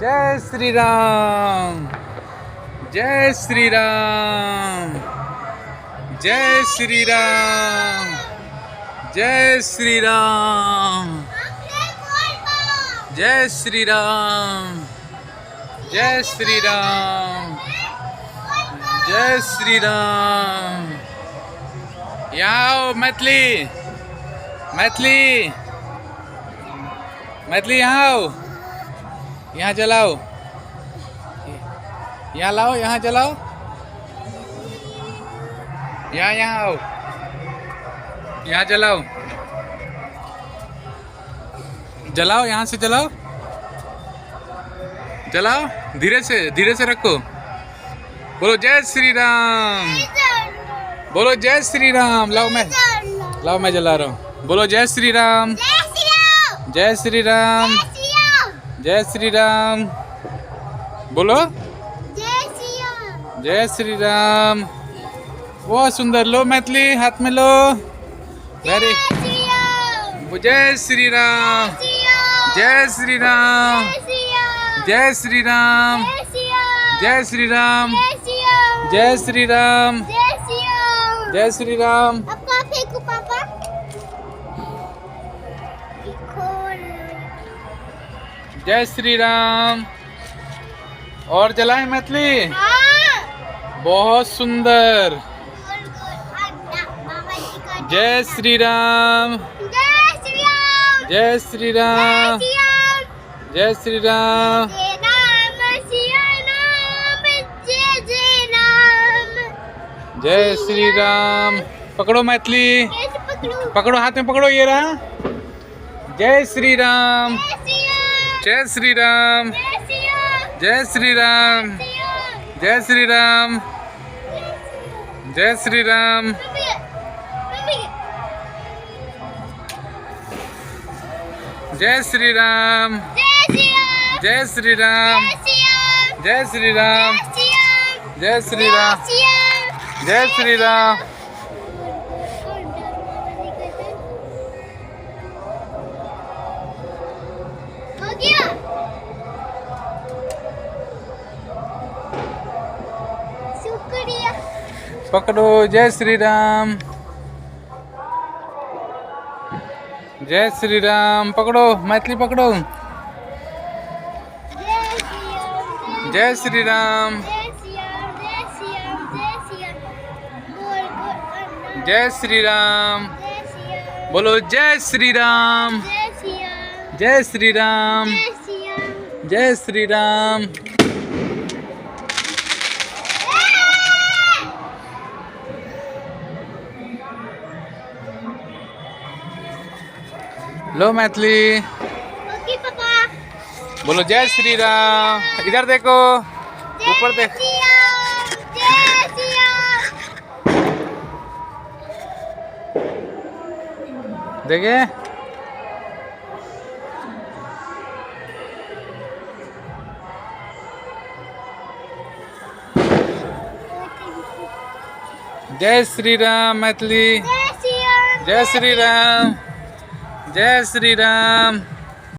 जय श्री राम, जय श्री राम, जय श्री राम, जय श्री राम, जय श्री राम, जय श्री राम, जय श्री राम। यहाँ आओ मैथिली, मैथिली, मैथिली यहाँ आओ, यहाँ जलाओ, यहाँ लाओ, यहाँ जलाओ, यहाँ आओ, यहाँ जलाओ, जलाओ, यहाँ से जलाओ, जलाओ, धीरे से रखो। बोलो जय श्री राम, बोलो जय श्री राम। लाओ मैं जला रहा हूँ। बोलो जय श्री राम, जय श्री राम, जय श्री राम। बोलो जय श्री राम। बहुत सुंदर। लो मैथिली, हाथ में लो। वेरी। जय श्री राम, जय श्री राम, जय श्री राम, जय श्री राम, जय श्री राम, जय श्री राम। जय श्री राम। और जलाएं मैथिली। बहुत सुंदर। जय श्री राम, जय श्री राम, जय श्री राम। जय श्री राम। पकड़ो मैथिली, पकड़ो, हाथ में पकड़ो, ये रहा। जय श्री राम, जय श्री राम, जय श्री राम, जय श्री राम, जय श्री राम। जय श्री राम, जय श्री राम, जय श्री राम, जय श्री राम, जय श्री राम। पकड़ो। जय श्री राम, जय श्री राम। पकड़ो मैथिली, पकड़ो। जय श्री राम, जय श्री राम। बोलो जय श्री राम, जय श्री राम, जय श्री राम। लो मैथिली। बोलो जय श्री राम। इधर देखो, ऊपर देख। देखे। जय श्री राम मैथिली। जय श्री राम, जय श्री राम।